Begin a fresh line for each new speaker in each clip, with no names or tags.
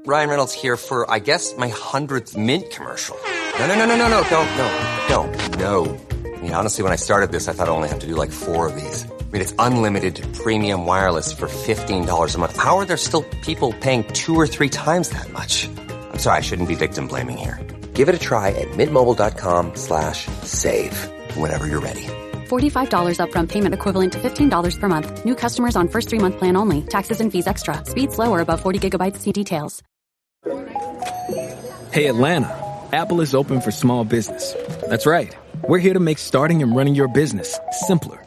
Ryan Reynolds here for, I guess, my 100th Mint commercial. No, don't. I mean, honestly, when I started this, I thought I only have to do like 4 of these. I mean, it's unlimited premium wireless for $15 a month. How are there still people paying 2 or 3 times that much? I'm sorry, I shouldn't be victim blaming here. Give it a try at mintmobile.com/save. Whenever you're ready.
$45 upfront payment equivalent to $15 per month. New customers on first 3-month plan only. Taxes and fees extra. Speed slower above 40 gigabytes. See details.
Hey, Atlanta. Apple is open for small business. That's right. We're here to make starting and running your business simpler.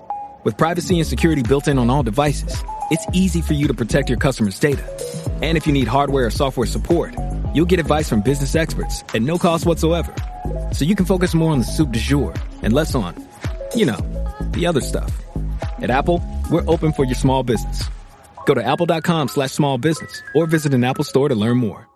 With privacy and security built in on all devices, it's easy for you to protect your customers' data. And if you need hardware or software support, you'll get advice from business experts at no cost whatsoever. So you can focus more on the soup du jour and less on, the other stuff. At Apple, we're open for your small business. Go to apple.com/small business or visit an Apple store to learn more.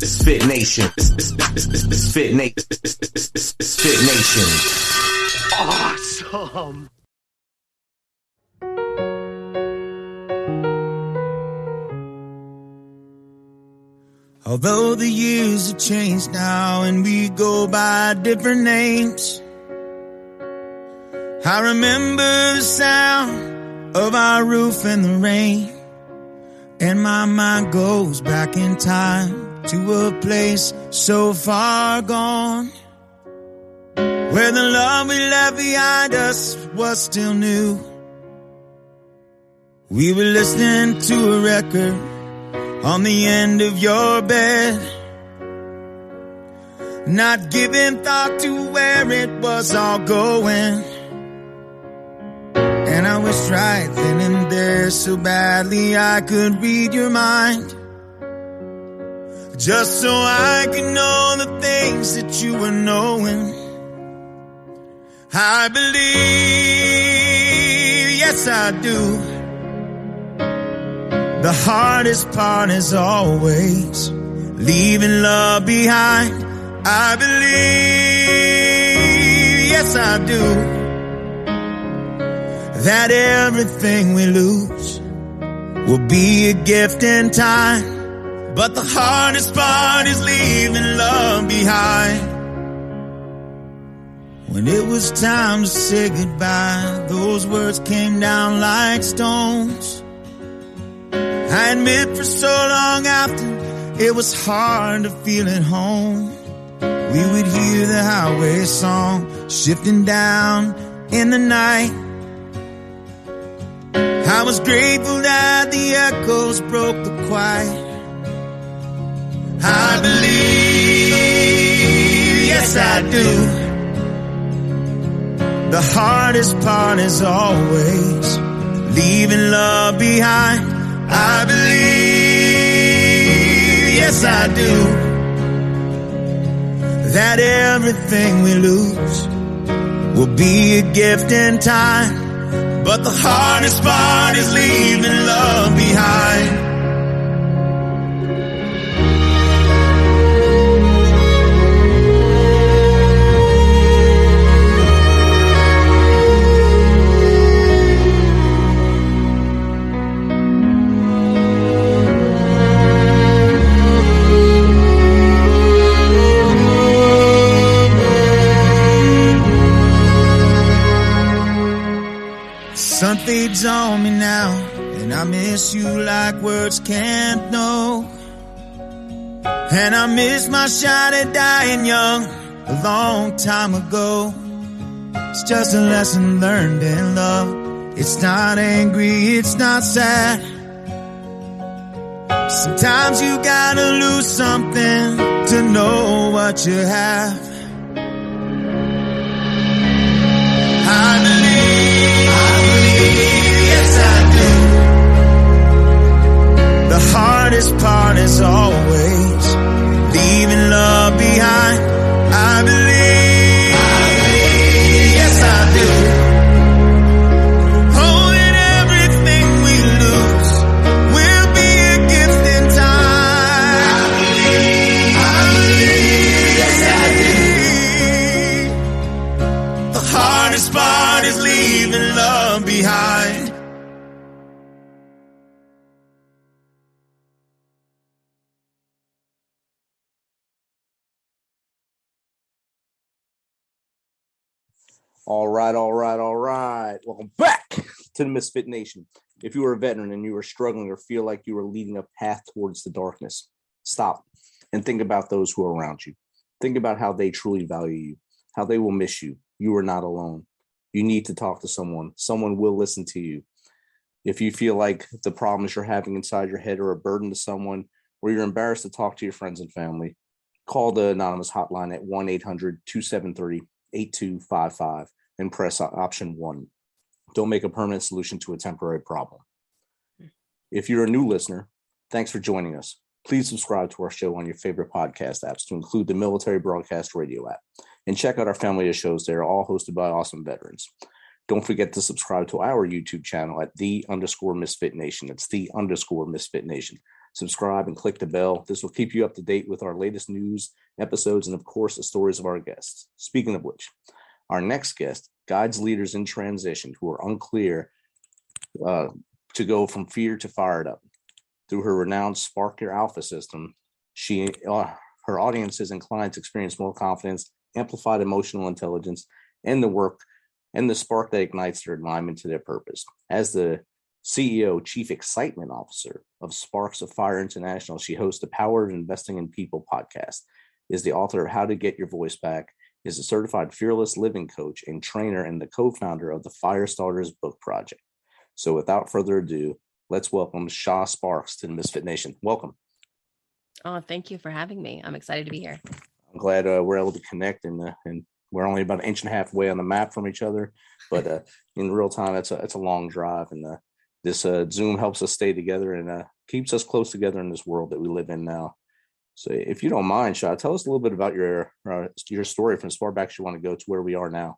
It's Fit Nation. It's Fit Nation. It's Fit Nation.
Awesome.
Although the years have changed now and we go by different names, I remember the sound of our roof in the rain, and my mind goes back in time to a place so far gone, where the love we left behind us was still new. We were listening to a record on the end of your bed, not giving thought to where it was all going. And I wished right then and there so badly I could read your mind, just so I could know the things that you were knowing. I believe, yes I do, the hardest part is always leaving love behind. I believe, yes I do, that everything we lose will be a gift in time. But the hardest part is leaving love behind. When it was time to say goodbye, those words came down like stones. I admit for so long after, it was hard to feel at home. We would hear the highway song shifting down in the night. I was grateful that the echoes broke the quiet. I believe, yes I do, the hardest part is always leaving love behind. I believe, yes I do, that everything we lose will be a gift in time. But the hardest part is leaving love behind. Sun fades on me now, and I miss you like words can't know. And I miss my shot at dying young a long time ago. It's just a lesson learned in love. It's not angry, it's not sad. Sometimes you gotta lose something to know what you have. I believe, yes I do, the hardest part is always leaving love behind. I believe, yes I do,
All right. Welcome back to the Misfit Nation. If you are a veteran and you are struggling or feel like you are leading a path towards the darkness, stop and think about those who are around you. Think about how they truly value you, how they will miss you. You are not alone. You need to talk to someone. Someone will listen to you. If you feel like the problems you're having inside your head are a burden to someone, or you're embarrassed to talk to your friends and family, call the anonymous hotline at 1-800-273-8255 and press option 1. Don't make a permanent solution to a temporary problem. If you're a new listener, thanks for joining us. Please subscribe to our show on your favorite podcast apps, to include the Military Broadcast Radio app, and check out our family of shows. They're all hosted by awesome veterans. Don't forget to subscribe to our YouTube channel at _Misfit Nation. It's _Misfit Nation. Subscribe and click the bell. This will keep you up to date with our latest news, episodes, and of course, the stories of our guests. Speaking of which, our next guest guides leaders in transition who are unclear to go from fear to fired up. Through her renowned Spark Your Alpha system, her audiences and clients experience more confidence, amplified emotional intelligence, and the spark that ignites their alignment to their purpose. As the CEO, Chief Excitement Officer of Sparks of Fire International, she hosts the Power of Investing in People podcast, is the author of How to Get Your Voice Back, is a certified fearless living coach and trainer, and the co-founder of the Fire Starters book project. So without further ado, let's welcome Shā Sparks to the Misfit Nation. Welcome.
Oh, thank you for having me. I'm excited to be here.
I'm glad we're able to connect, and we're only about an inch and a half away on the map from each other, but in real time, it's a long drive, and this Zoom helps us stay together and keeps us close together in this world that we live in now. So if you don't mind, Shā, tell us a little bit about your story from as far back as you want to go to where we are now.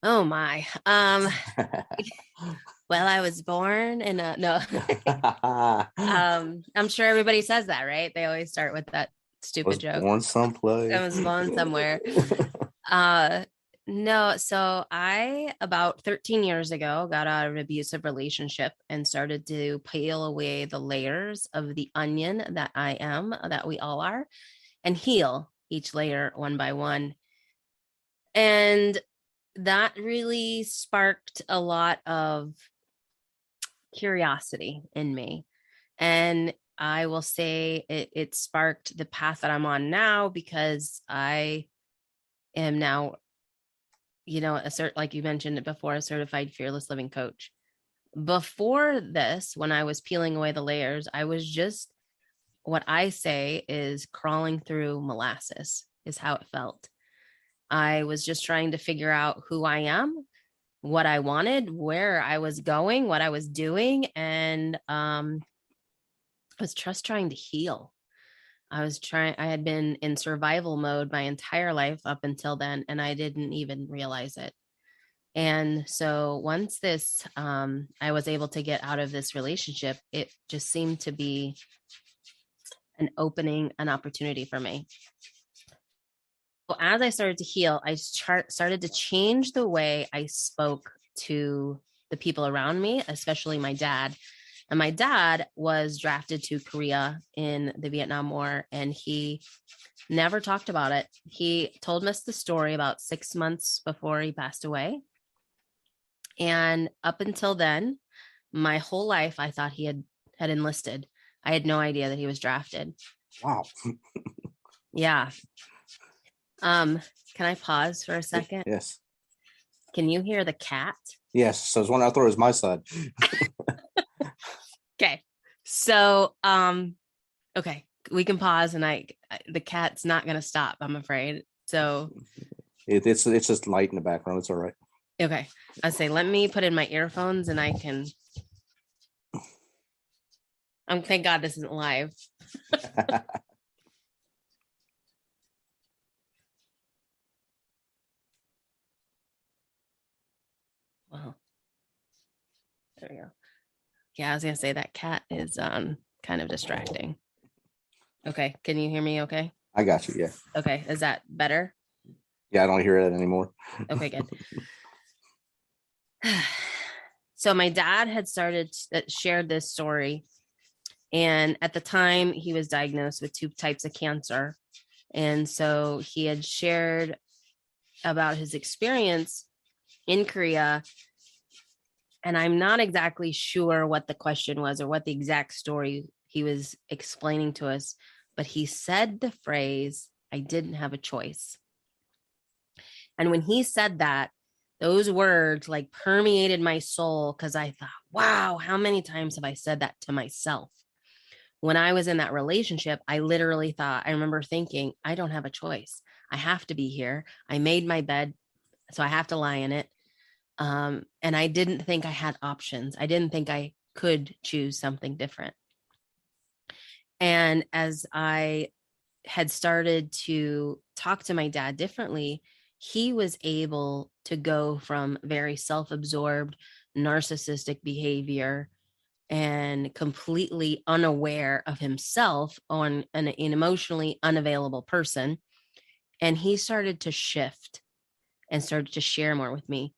Oh my. Well, I was born in I'm sure everybody says that, right? They always start with that stupid joke.
Born someplace.
I was born somewhere. No, so I, about 13 years ago, got out of an abusive relationship and started to peel away the layers of the onion that I am, that we all are, and heal each layer one by one. And that really sparked a lot of curiosity in me. And I will say it sparked the path that I'm on now, because I am now, like you mentioned it before, a certified fearless living coach. Before this, when I was peeling away the layers, I was just, what I say is crawling through molasses is how it felt. I was just trying to figure out who I am, what I wanted, where I was going, what I was doing. And I was just trying to heal. I had been in survival mode my entire life up until then, and I didn't even realize it. And so once I was able to get out of this relationship, it just seemed to be an opening, an opportunity for me. So as I started to heal, I started to change the way I spoke to the people around me, especially my dad. And my dad was drafted to Korea in the Vietnam War, and he never talked about it. He told us the story about 6 months before he passed away. And up until then, my whole life, I thought he had enlisted. I had no idea that he was drafted.
Wow.
Yeah. Can I pause for a second?
Yes.
Can you hear the cat?
Yes. So I was wondering, I thought it was my side.
Okay. So, okay, we can pause, and the cat's not going to stop, I'm afraid. So
it's just light in the background. It's all right.
Okay. I say, let me put in my earphones and I can. Thank God this isn't live. Well, there we go. Yeah, I was gonna say that cat is kind of distracting. Okay, can you hear me okay?
I got you, yeah.
Okay, is that better?
Yeah, I don't hear it anymore.
Okay, good. So my dad had shared this story, and at the time he was diagnosed with 2 types of cancer. And so he had shared about his experience in Korea. And I'm not exactly sure what the question was or what the exact story he was explaining to us, but he said the phrase, "I didn't have a choice." And when he said that, those words like permeated my soul, because I thought, wow, how many times have I said that to myself? When I was in that relationship, I literally thought, I remember thinking, I don't have a choice. I have to be here. I made my bed, so I have to lie in it. And I didn't think I had options. I didn't think I could choose something different. And as I had started to talk to my dad differently, he was able to go from very self-absorbed, narcissistic behavior and completely unaware of himself on an emotionally unavailable person. And he started to shift and started to share more with me.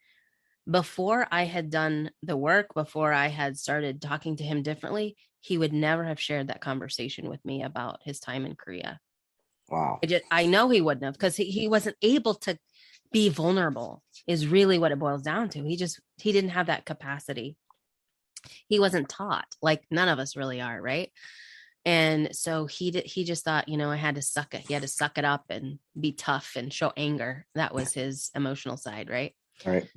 Before I had done the work, before I had started talking to him differently, he would never have shared that conversation with me about his time in Korea.
Wow.
I know he wouldn't have, because he wasn't able to be vulnerable, is really what it boils down to. He didn't have that capacity. He wasn't taught, like none of us really are, right? And so he just thought, I had to suck it. He had to suck it up and be tough and show anger. That was his emotional side, right?
Right.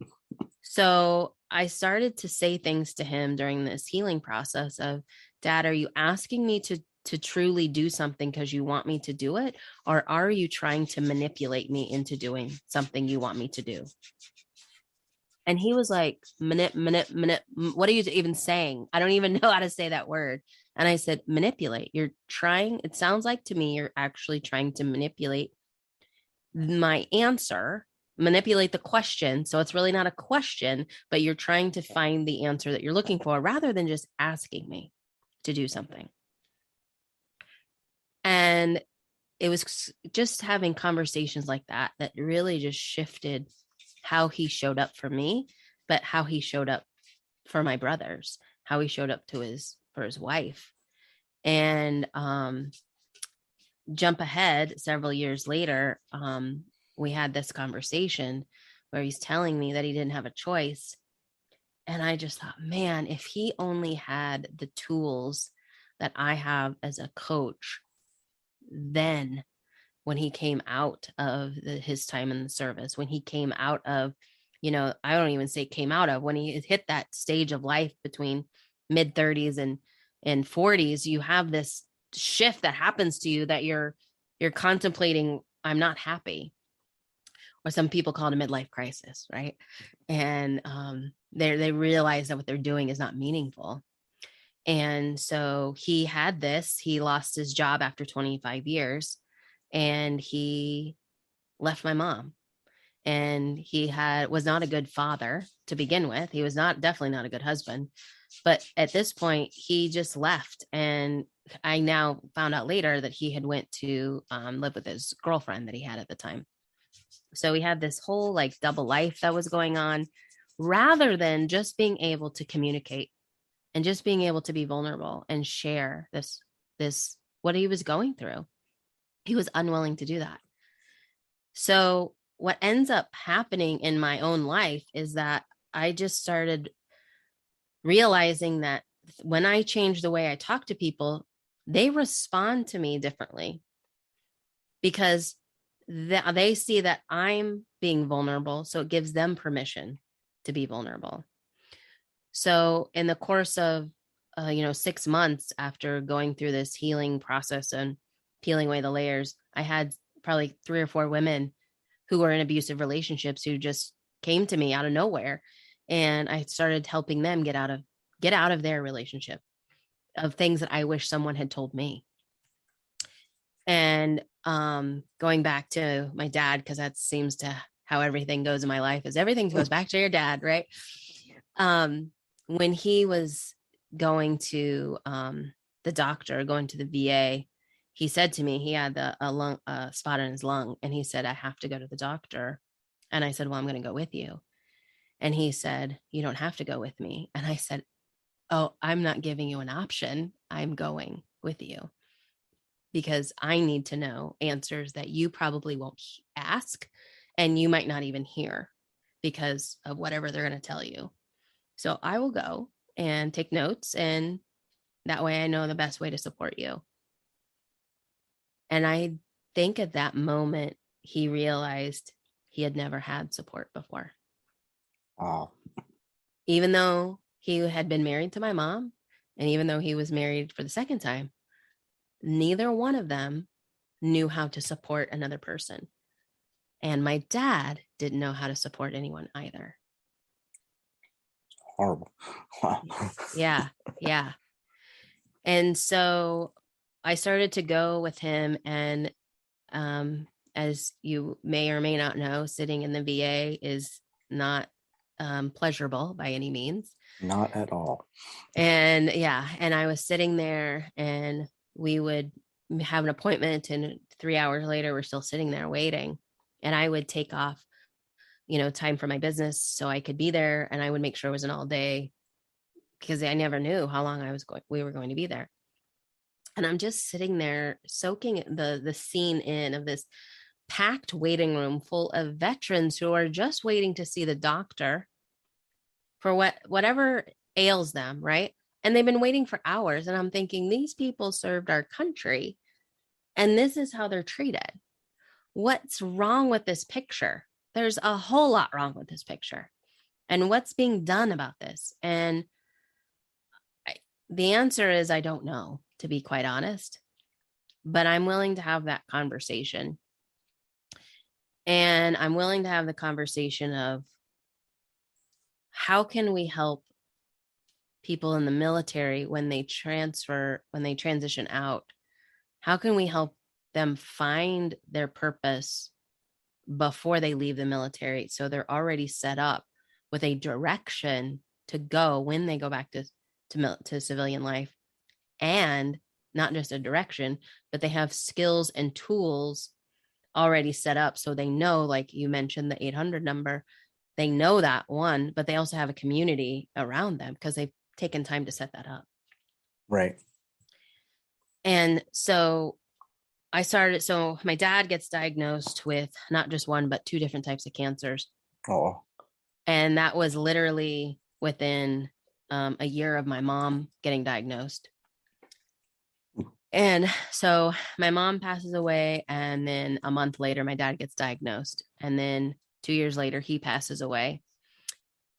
So I started to say things to him during this healing process of, Dad, are you asking me to truly do something because you want me to do it? Or are you trying to manipulate me into doing something you want me to do? And he was like, what are you even saying? I don't even know how to say that word. And I said, manipulate. It sounds like to me, you're actually trying to manipulate my answer, manipulate the question. So it's really not a question, but you're trying to find the answer that you're looking for rather than just asking me to do something. And it was just having conversations like that really just shifted how he showed up for me, but how he showed up for my brothers, how he showed up for his wife. And jump ahead several years later, we had this conversation where he's telling me that he didn't have a choice. And I just thought, man, if he only had the tools that I have as a coach, then when he came out of his time in the service, when he came out of, I don't even say came out of, when he hit that stage of life between mid 30s and 40s, you have this shift that happens to you that you're contemplating, I'm not happy. Or some people call it a midlife crisis, right? And they realize that what they're doing is not meaningful. And so he lost his job after 25 years. And he left my mom, and he was not a good father to begin with. He was definitely not a good husband, but at this point he just left. And I now found out later that he had went to live with his girlfriend that he had at the time. So we had this whole like double life that was going on, rather than just being able to communicate and just being able to be vulnerable and share this what he was going through. He was unwilling to do that. So what ends up happening in my own life is that I just started realizing that when I change the way I talk to people, they respond to me differently, because they see that I'm being vulnerable. So it gives them permission to be vulnerable. So in the course of, 6 months after going through this healing process and peeling away the layers, I had probably 3 or 4 women who were in abusive relationships who just came to me out of nowhere. And I started helping them get out of their relationship, of things that I wish someone had told me. And going back to my dad, because that seems to how everything goes in my life, is everything goes back to your dad, right? When he was going to the doctor, going to the VA, he said to me, he had a spot in his lung, and he said, I have to go to the doctor. And I said, well, I'm going to go with you. And he said, you don't have to go with me. And I said, oh, I'm not giving you an option. I'm going with you, because I need to know answers that you probably won't ask, and you might not even hear because of whatever they're going to tell you. So I will go and take notes, and that way I know the best way to support you. And I think at that moment, he realized he had never had support before.
Wow.
Even though he had been married to my mom, and even though he was married for the second time, neither one of them knew how to support another person. And my dad didn't know how to support anyone either.
Horrible. Wow.
Yeah. Yeah. And so I started to go with him. And as you may or may not know, sitting in the VA is not pleasurable by any means.
Not at all.
And yeah, and I was sitting there, and we would have an appointment, and 3 hours later, we're still sitting there waiting. And I would take off, time for my business so I could be there, and I would make sure it was an all day, because I never knew how long we were going to be there. And I'm just sitting there soaking the scene in of this packed waiting room full of veterans who are just waiting to see the doctor for whatever ails them, right? And they've been waiting for hours. And I'm thinking, these people served our country, and this is how they're treated. What's wrong with this picture? There's a whole lot wrong with this picture. And what's being done about this? And the answer is, I don't know, to be quite honest, but I'm willing to have that conversation. And I'm willing to have the conversation of, how can we help people in the military when they transition out? How can we help them find their purpose before they leave the military, so they're already set up with a direction to go when they go back to civilian life, and not just a direction, but they have skills and tools already set up, so they know, like you mentioned, the 800 number, they know that one, but they also have a community around them because they've taken time to set that up.
Right.
And so so my dad gets diagnosed with not just one, but 2 different types of cancers.
Oh.
And that was literally within a year of my mom getting diagnosed. And so my mom passes away, and then a month later, my dad gets diagnosed. And then 2 years later, he passes away.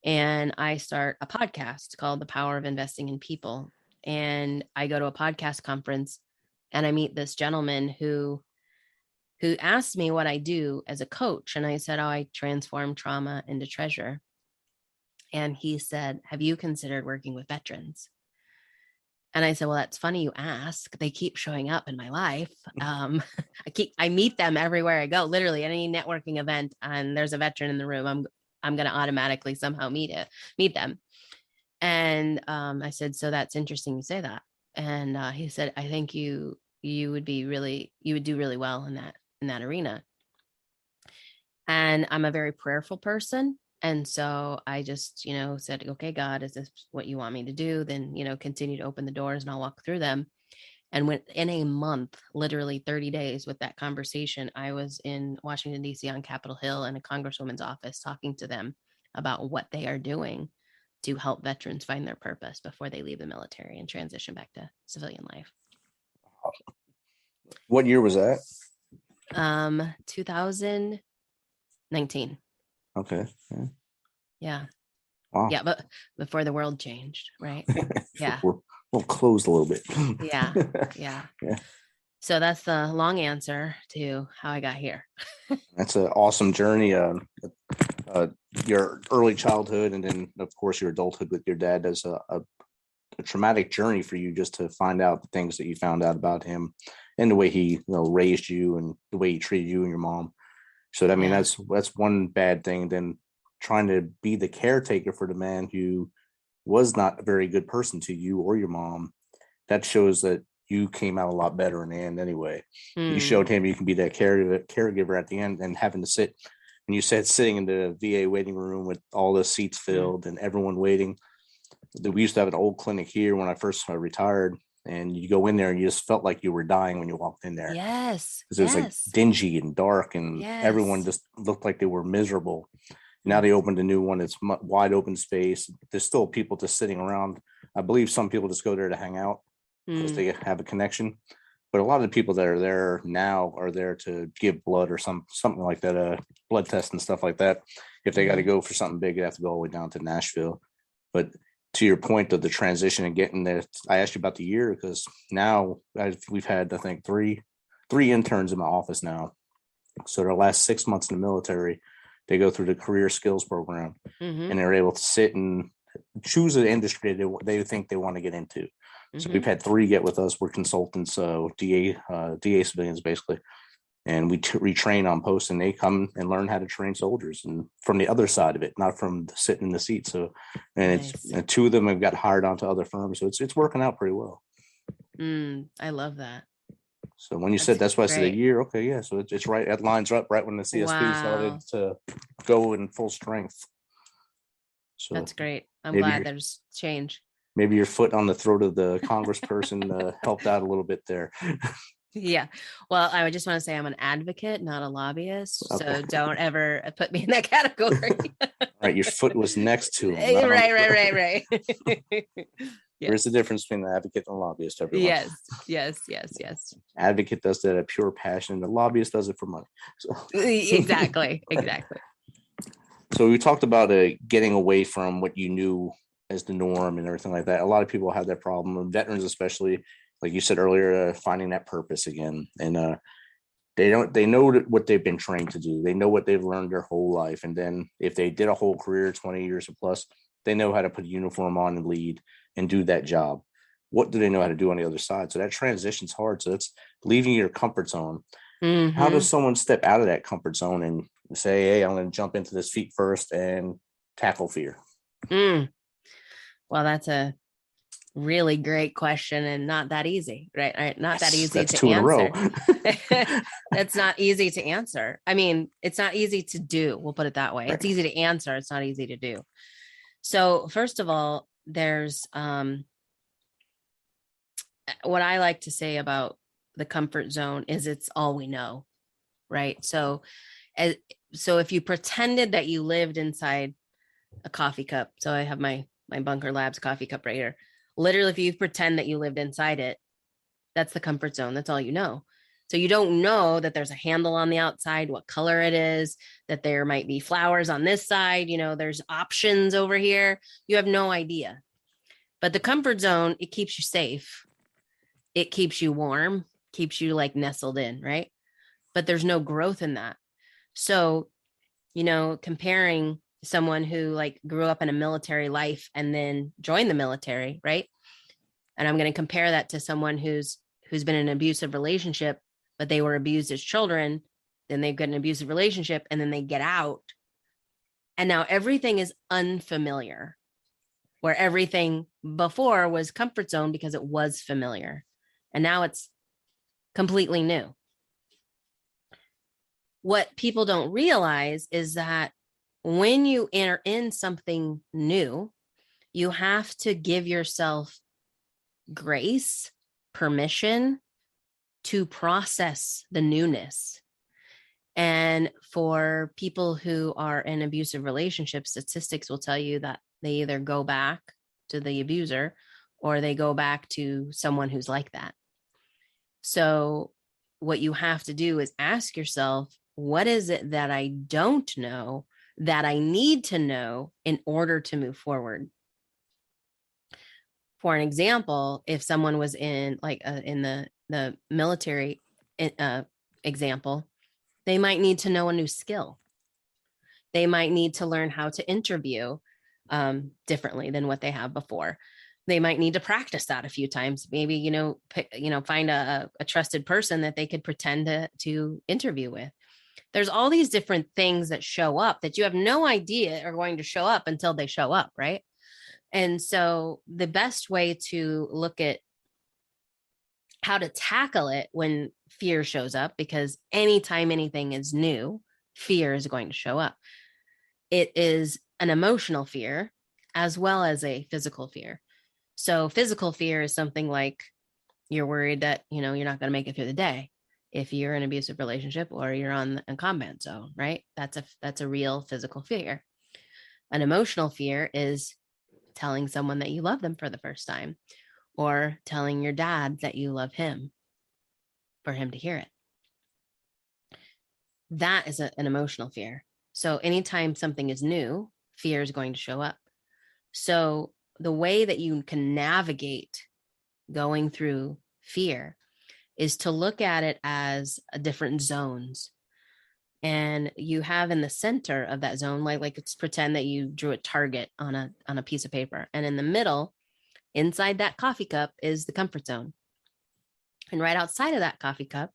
And I start a podcast called The Power of Investing in People. And I go to a podcast conference, and I meet this gentleman who asked me what I do as a coach. And I said, I transform trauma into treasure. And he said, have you considered working with veterans? And I said, well, that's funny you ask. They keep showing up in my life. I meet them everywhere I go, literally at any networking event, and there's a veteran in the room, I'm going to automatically somehow meet them. And I said, so that's interesting you say that. And he said, I think you would do really well in that arena. And I'm a very prayerful person. And so I just, said, okay, God, is this what you want me to do? Then, continue to open the doors, and I'll walk through them. And in a month, literally 30 days with that conversation, I was in Washington, D.C. on Capitol Hill in a congresswoman's office, talking to them about what they are doing to help veterans find their purpose before they leave the military and transition back to civilian life.
What year was that?
2019.
Okay.
Yeah.
Wow.
Yeah, but before the world changed, right? Yeah.
We'll close a little bit.
Yeah. So that's the long answer to how I got here.
That's an awesome journey. Your early childhood, and then of course your adulthood with your dad, is a traumatic journey for you, just to find out the things that you found out about him and the way he raised you and the way he treated you and your mom. So I mean, that's one bad thing. Then trying to be the caretaker for the man who was not a very good person to you or your mom, that shows that you came out a lot better in the end anyway. You showed him you can be that caregiver at the end, and having to sit, and you said sitting in the VA waiting room with all the seats filled and everyone waiting. We used to have an old clinic here when I first retired, and you go in there and you just felt like you were dying when you walked in there.
Yes.
Because it was like dingy and dark, and everyone just looked like they were miserable. Now they opened a new one. It's wide open space. There's still people just sitting around. I believe some people just go there to hang out because they have a connection. But a lot of the people that are there now are there to give blood or something like that, a blood test and stuff like that. If they got to go for something big, they have to go all the way down to Nashville. But to your point of the transition and getting there, I asked you about the year because now we've had, I think, three interns in my office now. So their last 6 months in the military, they go through the career skills program, and they're able to sit and choose an industry they think they want to get into. So we've had 3 get with us. We're consultants, so DA civilians basically, and we retrain on post, and they come and learn how to train soldiers, and from the other side of it, not from sitting in the seat. So, and nice. It's 2 of them have got hired onto other firms, so it's working out pretty well.
I love that.
So when you said that's why I said a year, okay, yeah. So it's right. It lines up right when the CSP started to go in full strength. So
that's great. I'm glad there's change.
Maybe your foot on the throat of the congressperson helped out a little bit there.
Yeah. Well, I would just want to say I'm an advocate, not a lobbyist. Okay. So don't ever put me in that category.
Right. Your foot was next to him.
Right.
Yes. There's a difference between an advocate and a lobbyist, everyone.
Yes.
Advocate does that out of pure passion. The lobbyist does it for money. So.
Exactly.
So we talked about getting away from what you knew as the norm and everything like that. A lot of people have that problem, and veterans especially, like you said earlier, finding that purpose again. And they know what they've been trained to do. They know what they've learned their whole life. And then if they did a whole career, 20 years or plus, they know how to put a uniform on and lead and do that job. What do they know how to do on the other side? So that transition's hard. So it's leaving your comfort zone. How does someone step out of that comfort zone and say, hey, I'm going to jump into this feet first and tackle fear?
Well, that's a really great question, and not that easy, right? Not that easy
that's
to
2
answer.
In a row.
That's not easy to answer. I mean, it's not easy to do. We'll put it that way. Right. It's easy to answer. It's not easy to do. So first of all, there's what I like to say about the comfort zone is it's all we know, right? So if you pretended that you lived inside a coffee cup, so I have my Bunker Labs coffee cup right here. Literally, if you pretend that you lived inside it, that's the comfort zone. That's all you know. So you don't know that there's a handle on the outside, what color it is, that there might be flowers on this side, there's options over here. You have no idea. But the comfort zone, it keeps you safe. It keeps you warm, keeps you like nestled in, right? But there's no growth in that. So, comparing someone who like grew up in a military life and then joined the military, right? And I'm going to compare that to someone who's been in an abusive relationship, but they were abused as children, then they've got an abusive relationship, and then they get out. And now everything is unfamiliar, where everything before was comfort zone because it was familiar. And now it's completely new. What people don't realize is that when you enter in something new, you have to give yourself grace, permission to process the newness. And for people who are in abusive relationships, statistics will tell you that they either go back to the abuser or they go back to someone who's like that. So what you have to do is ask yourself, what is it that I don't know that I need to know in order to move forward? For an example, if someone was in the military example, they might need to know a new skill. They might need to learn how to interview differently than what they have before. They might need to practice that a few times. Maybe, find a trusted person that they could pretend to interview with. There's all these different things that show up that you have no idea are going to show up until they show up, right? And so the best way to look at how to tackle it when fear shows up, because anytime anything is new, fear is going to show up. It is an emotional fear as well as a physical fear. So physical fear is something like You're worried that, you're not going to make it through the day if you're in an abusive relationship or you're on a combat zone, right? That's a real physical fear. An emotional fear is telling someone that you love them for the first time, or telling your dad that you love him for him to hear it. That is an emotional fear. So anytime something is new, fear is going to show up. So the way that you can navigate going through fear is to look at it as different zones. And you have in the center of that zone, like let's pretend that you drew a target on a piece of paper. And in the middle, inside that coffee cup, is the comfort zone. And right outside of that coffee cup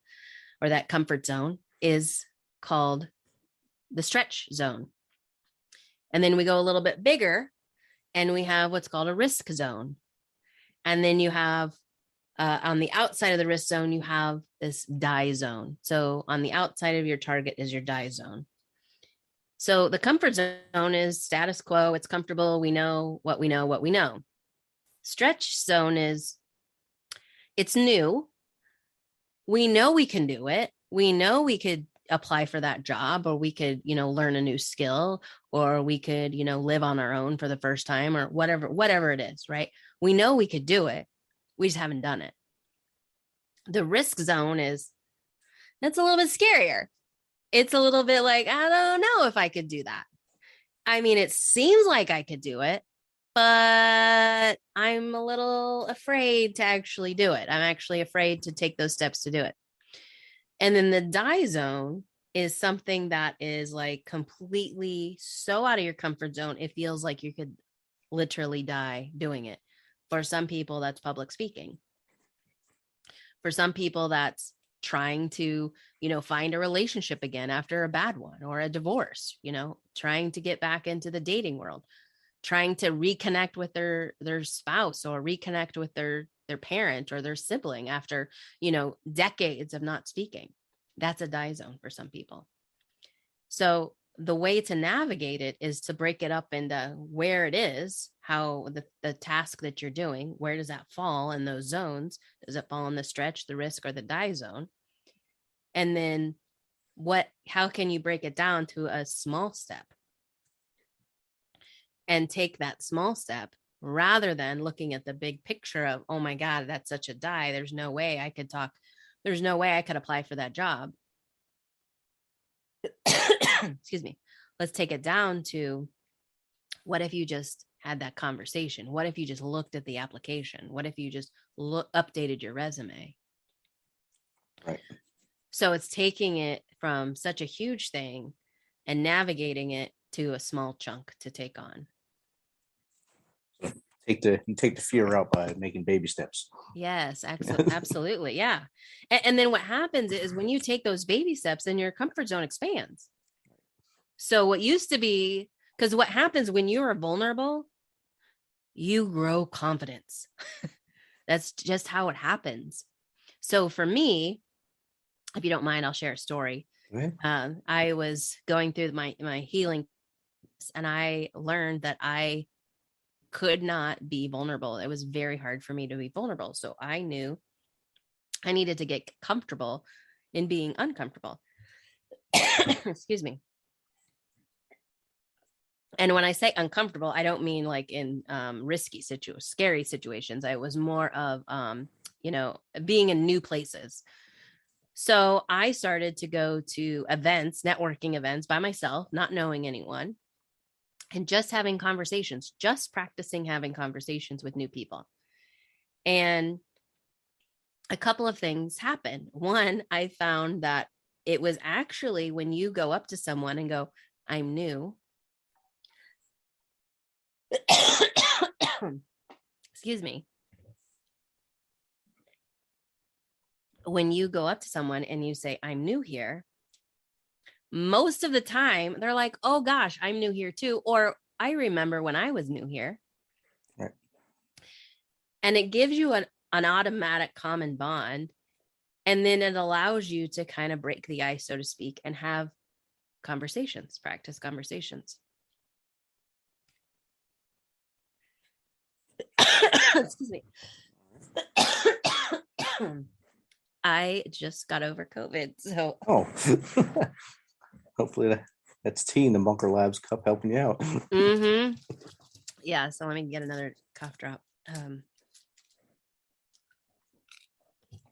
or that comfort zone is called the stretch zone. And then we go a little bit bigger and we have what's called a risk zone. And then you have on the outside of the risk zone, you have this die zone. So on the outside of your target is your die zone. So the comfort zone is status quo. It's comfortable. We know what we know, what we know. Stretch zone is, it's new. We know we can do it. We know we could apply for that job, or we could, learn a new skill, or we could, live on our own for the first time, or whatever it is, right? We know we could do it. We just haven't done it. The risk zone that's a little bit scarier. It's a little bit like, I don't know if I could do that. I mean, it seems like I could do it, but I'm a little afraid to actually do it. I'm actually afraid to take those steps to do it. And then the die zone is something that is like completely so out of your comfort zone. It feels like you could literally die doing it. For some people, that's public speaking. For some people, that's trying to, find a relationship again after a bad one or a divorce, trying to get back into the dating world, trying to reconnect with their spouse or reconnect with their parent or their sibling after, decades of not speaking. That's a die zone for some people. So the way to navigate it is to break it up into where it is, how the task that you're doing, where does that fall in those zones? Does it fall in the stretch, the risk, or the die zone? And then how can you break it down to a small step and take that small step rather than looking at the big picture of, oh my God, that's such a die. There's no way I could talk. There's no way I could apply for that job. Excuse me. Let's take it down to, what if you just had that conversation? What if you just looked at the application? What if you just updated your resume?
Right.
So it's taking it from such a huge thing and navigating it to a small chunk to take on.
Take the fear out by making baby steps.
Yes, absolutely. Yeah. And then what happens is when you take those baby steps, then your comfort zone expands. So what used to be, because what happens when you are vulnerable, you grow confidence. That's just how it happens. So for me, if you don't mind, I'll share a story.
Okay.
I was going through my healing, and I learned that I could not be vulnerable. It was very hard for me to be vulnerable. So I knew I needed to get comfortable in being uncomfortable. Excuse me. And when I say uncomfortable, I don't mean like in risky scary situations. I was more of, being in new places. So I started to go to events, networking events by myself, not knowing anyone, and just having conversations, just practicing having conversations with new people. And a couple of things happened. One, I found that it was actually when you go up to someone and go, I'm new. Excuse me. When you go up to someone and you say, I'm new here, most of the time they're like, oh gosh, I'm new here too. Or I remember when I was new here.
Right.
And it gives you an automatic common bond. And then it allows you to kind of break the ice, so to speak, and have conversations, practice conversations. Excuse me. I just got over COVID. So
Oh, hopefully that's tea in the Bunker Labs cup helping you out.
mm-hmm. Yeah, so let me get another cough drop. I'm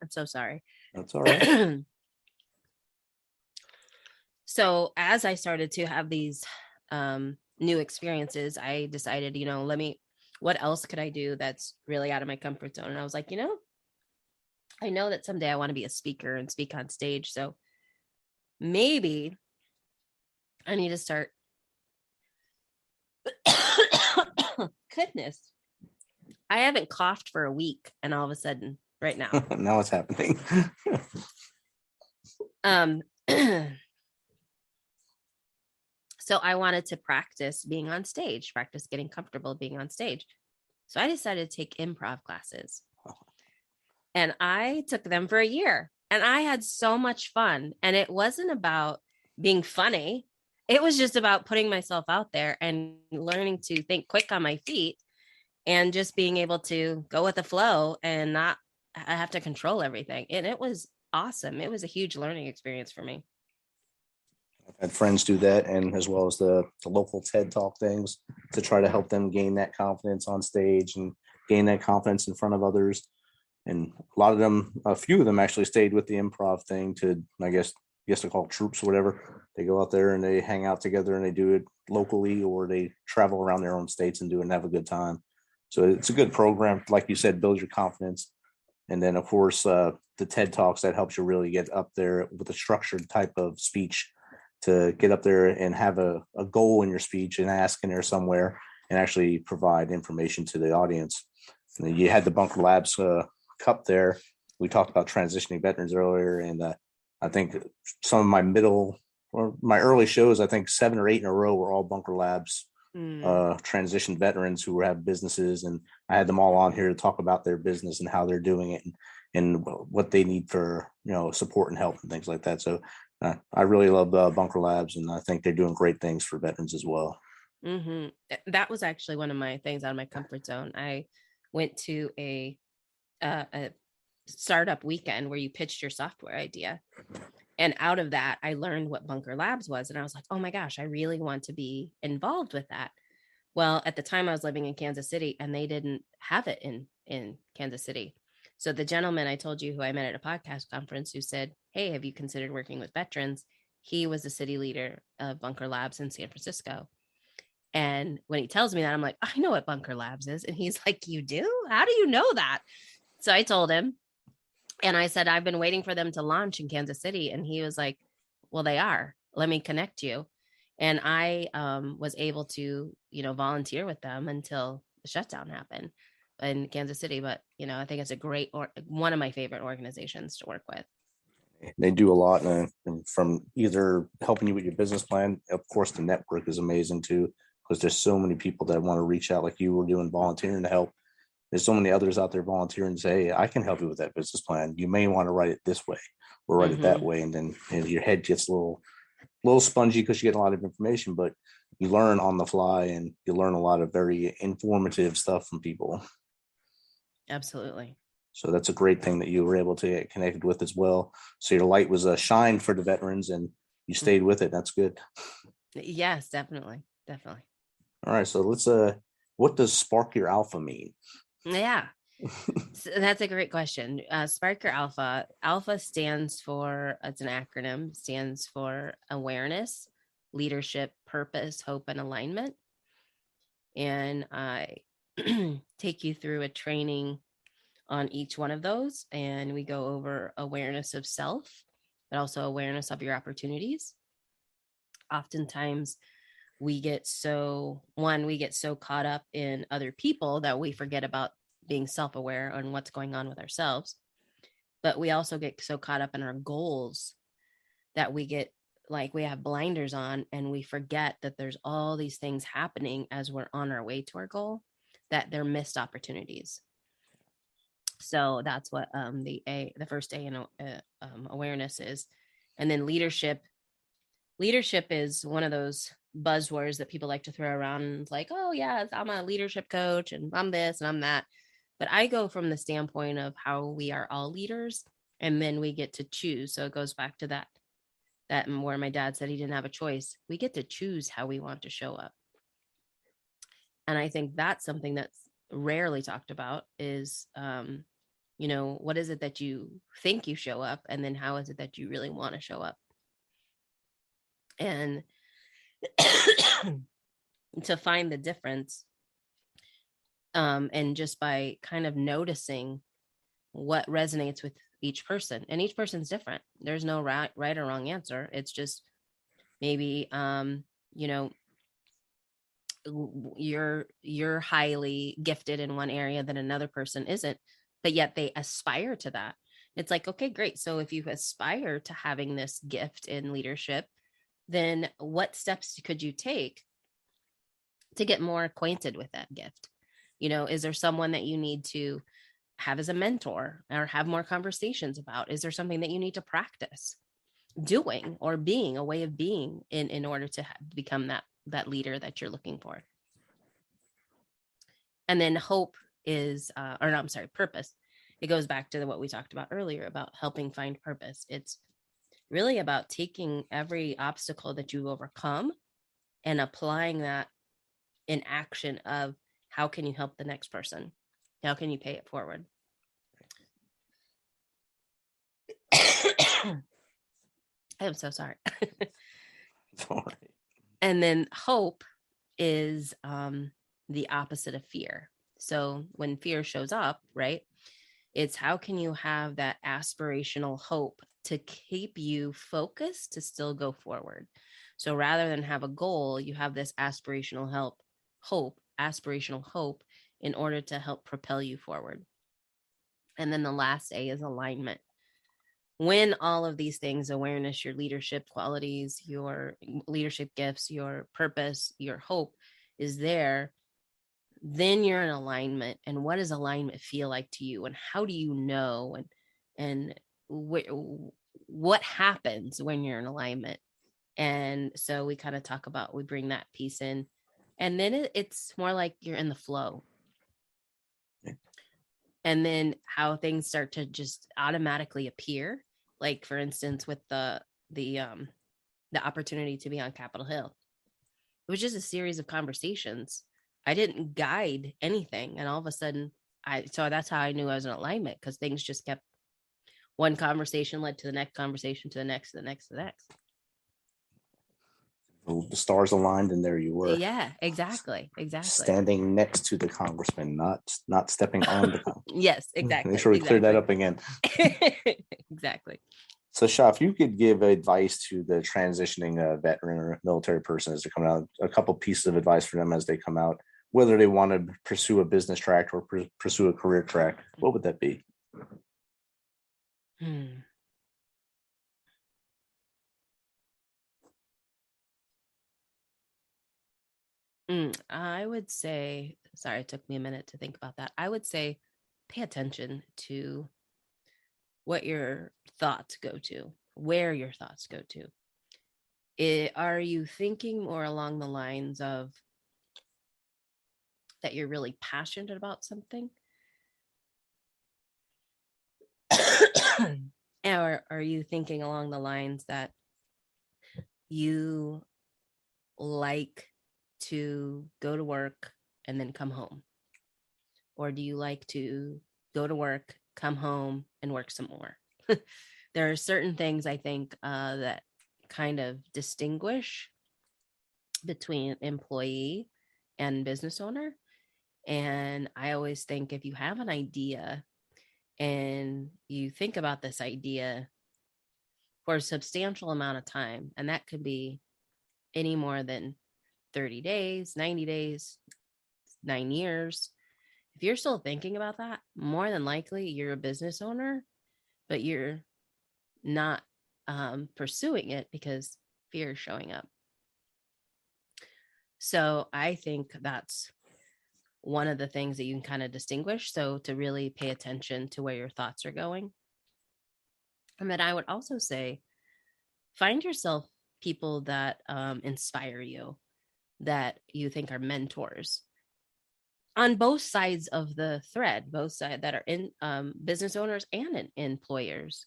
so sorry.
That's all right.
So as I started to have these new experiences, I decided, what else could I do that's really out of my comfort zone? And I was like, I know that someday I want to be a speaker and speak on stage. So maybe I need to start. Goodness. I haven't coughed for a week, and all of a sudden, right now.
Now it's happening.
So I wanted to practice being on stage, practice getting comfortable being on stage. So I decided to take improv classes. And I took them for a year, and I had so much fun. And it wasn't about being funny. It was just about putting myself out there and learning to think quick on my feet and just being able to go with the flow and not have to control everything. And it was awesome. It was a huge learning experience for me.
I've had friends do that, and as well as the local TED Talk things to try to help them gain that confidence on stage and gain that confidence in front of others. And a few of them actually stayed with the improv thing to, I guess to call troops or whatever. They go out there and they hang out together and they do it locally, or they travel around their own states and do it and have a good time. So it's a good program. Like you said, build your confidence. And then, of course, the TED Talks, that helps you really get up there with a structured type of speech to get up there and have a goal in your speech and ask in there somewhere and actually provide information to the audience. And then you had the Bunker Labs Cup there. We talked about transitioning veterans earlier, and I think some of my early shows, I think 7 or 8 in a row were all Bunker Labs transition veterans who have businesses, and I had them all on here to talk about their business and how they're doing it and what they need for support and help and things like that. So I really love Bunker Labs, and I think they're doing great things for veterans as well.
Mm-hmm. That was actually one of my things out of my comfort zone. I went to a startup weekend where you pitched your software idea. And out of that, I learned what Bunker Labs was. And I was like, oh my gosh, I really want to be involved with that. Well, at the time I was living in Kansas City, and they didn't have it in Kansas City. So the gentleman I told you who I met at a podcast conference who said, hey, have you considered working with veterans? He was the city leader of Bunker Labs in San Francisco. And when he tells me that, I'm like, I know what Bunker Labs is. And he's like, you do? How do you know that? So I told him, and I said, I've been waiting for them to launch in Kansas City. And he was like, well, they are. Let me connect you. And I was able to, volunteer with them until the shutdown happened in Kansas City. But, I think it's a great, one of my favorite organizations to work with.
They do a lot, and from either helping you with your business plan. Of course, the network is amazing too, because there's so many people that want to reach out, like you were doing, volunteering to help. There's so many others out there volunteering and say, hey, I can help you with that business plan. You may want to write it this way or write it that way. And then your head gets a little spongy because you get a lot of information, but you learn on the fly, and you learn a lot of very informative stuff from people.
Absolutely.
So that's a great thing that you were able to get connected with as well. So your light was shined for the veterans, and you stayed with it. That's good.
Yes, definitely. Definitely.
All right. So let's, what does Spark Your Alpha mean?
Yeah. So that's a great question. Spark Your Alpha. Alpha stands for, it's an acronym, stands for awareness, leadership, purpose, hope, and alignment. And I take you through a training on each one of those. And we go over awareness of self, but also awareness of your opportunities. Oftentimes we get so caught up in other people that we forget about being self-aware on what's going on with ourselves. But we also get so caught up in our goals that we get like we have blinders on, and we forget that there's all these things happening as we're on our way to our goal, that they're missed opportunities. So that's what the first A in awareness is. And then leadership is one of those buzzwords that people like to throw around, and it's like, oh yeah, I'm a leadership coach and I'm this and I'm that. But I go from the standpoint of how we are all leaders, and then we get to choose. So it goes back to that where my dad said he didn't have a choice. We get to choose how we want to show up. And I think that's something that's rarely talked about is, what is it that you think you show up? And then how is it that you really want to show up? And to find the difference, and just by kind of noticing what resonates with each person, and each person's different. There's no right or wrong answer. It's just maybe, you're highly gifted in one area that another person isn't, but yet they aspire to that. It's like, okay, great. So if you aspire to having this gift in leadership, then what steps could you take to get more acquainted with that gift? Is there someone that you need to have as a mentor or have more conversations about? Is there something that you need to practice doing or being, a way of being in order to become that leader that you're looking for? And then hope is, purpose. It goes back to what we talked about earlier about helping find purpose. It's really about taking every obstacle that you overcome and applying that in action of how can you help the next person? How can you pay it forward? I'm so sorry. And then hope is the opposite of fear. So when fear shows up, right, it's how can you have that aspirational hope to keep you focused to still go forward? So rather than have a goal, you have this aspirational hope in order to help propel you forward. And then the last A is alignment. When all of these things, awareness, your leadership qualities, your leadership gifts, your purpose, your hope is there, then you're in alignment. And what does alignment feel like to you? And how do you know? And what happens when you're in alignment? And so we kind of talk about, we bring that piece in. And then it's more like you're in the flow. And then how things start to just automatically appear. Like, for instance, with the opportunity to be on Capitol Hill. It was just a series of conversations. I didn't guide anything. And all of a sudden, so that's how I knew I was in alignment, because things just kept, one conversation led to the next conversation, to the next, to the next, to the next.
The stars aligned, and there you were.
Yeah, exactly.
Standing next to the congressman, not stepping on the congressman.
Yes, exactly.
Make sure we clear that up again.
Exactly.
So, Shā, if you could give advice to the transitioning veteran or military person as they're coming out, a couple pieces of advice for them as they come out, whether they want to pursue a business track or pursue a career track, what would that be?
I would say, sorry, it took me a minute to think about that. I would say pay attention to what your thoughts go to, where your thoughts go to. Are you thinking more along the lines of that you're really passionate about something? Or are you thinking along the lines that you like to go to work and then come home? Or do you like to go to work, come home, and work some more? There are certain things I think that kind of distinguish between employee and business owner. And I always think if you have an idea and you think about this idea for a substantial amount of time, and that could be any more than 30 days, 90 days, 9 years. If you're still thinking about that, more than likely you're a business owner, but you're not pursuing it because fear is showing up. So I think that's one of the things that you can kind of distinguish. So to really pay attention to where your thoughts are going. And then I would also say, find yourself people that inspire you, that you think are mentors. on both sides of the thread, both sides that are in business owners and in employers,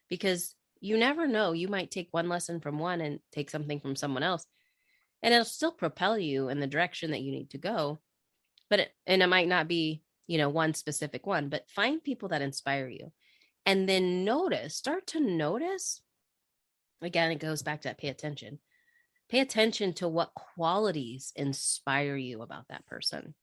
because you never know. You might take one lesson from one and take something from someone else, and it'll still propel you in the direction that you need to go. But it might not be, one specific one, but find people that inspire you, and then start to notice. Again, it goes back to that pay attention. Pay attention to what qualities inspire you about that person.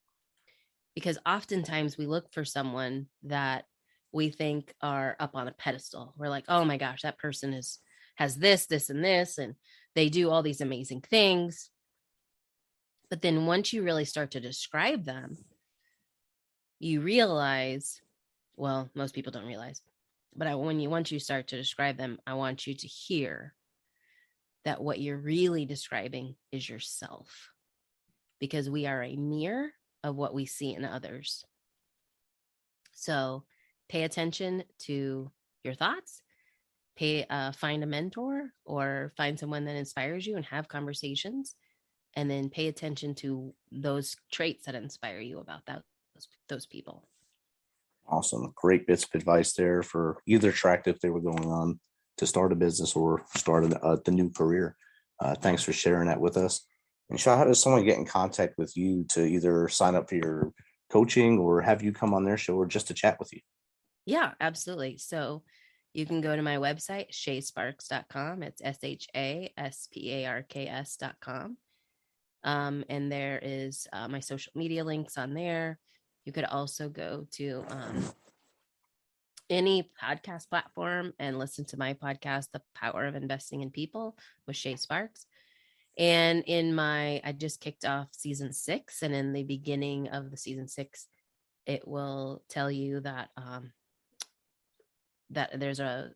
Because oftentimes we look for someone that we think are up on a pedestal. We're like, oh my gosh, that person has this, this, and this, and they do all these amazing things. But then once you really start to describe them, you realize, well, most people don't realize, but once you start to describe them, I want you to hear that what you're really describing is yourself, because we are a mirror of what we see in others. So pay attention to your thoughts, find a mentor or find someone that inspires you and have conversations, and then pay attention to those traits that inspire you about those people.
Awesome. Great bits of advice there for either track if they were going on to start a business or start the new career. Thanks for sharing that with us. And Shā, how does someone get in contact with you to either sign up for your coaching or have you come on their show or just to chat with you?
Yeah, absolutely. So you can go to my website, shasparks.com. It's SHASPARKS.com. And there is my social media links on there. You could also go to any podcast platform and listen to my podcast, The Power of Investing in People with Shā Sparks. And I just kicked off season 6, and in the beginning of the season 6, it will tell you that that there's a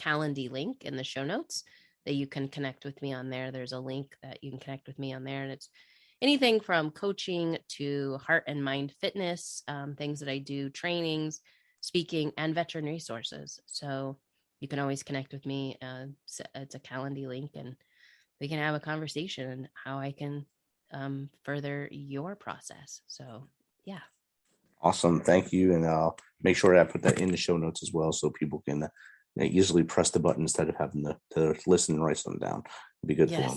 Calendly link in the show notes that you can connect with me on there. There's a link that you can connect with me on there, and it's anything from coaching to heart and mind fitness, things that I do, trainings, speaking, and veteran resources. So you can always connect with me. It's a Calendly link, and we can have a conversation on how I can further your process. So, yeah.
Awesome. Thank you. And I'll make sure that I put that in the show notes as well, so people can easily press the button instead of having to listen and write them down. It'd be good for them.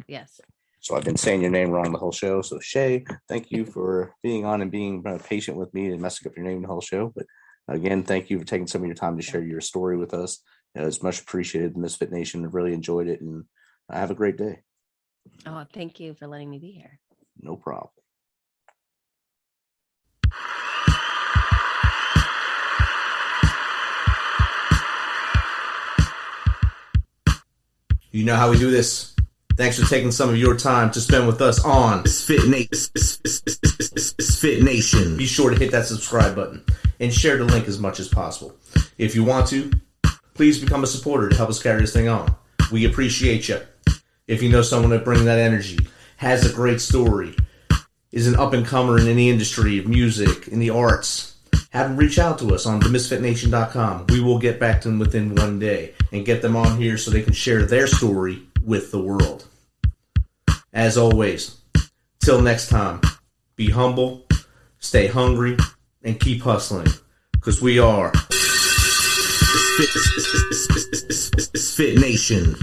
Yes.
So I've been saying your name wrong the whole show. So Shā, thank you for being on and being patient with me and messing up your name the whole show. But again, thank you for taking some of your time to share your story with us. It's much appreciated. The Misfit Nation have really enjoyed it, and have a great day.
Oh, thank you for letting me be here.
No problem.
You know how we do this. Thanks for taking some of your time to spend with us on Fit Nation. Be sure to hit that subscribe button and share the link as much as possible. If you want to, please become a supporter to help us carry this thing on. We appreciate you. If you know someone that brings that energy, has a great story, is an up-and-comer in any industry of music, in the arts, have them reach out to us on themisfitnation.com. We will get back to them within one day and get them on here so they can share their story with the world. As always, till next time, be humble, stay hungry, and keep hustling, because we are Fit Nation.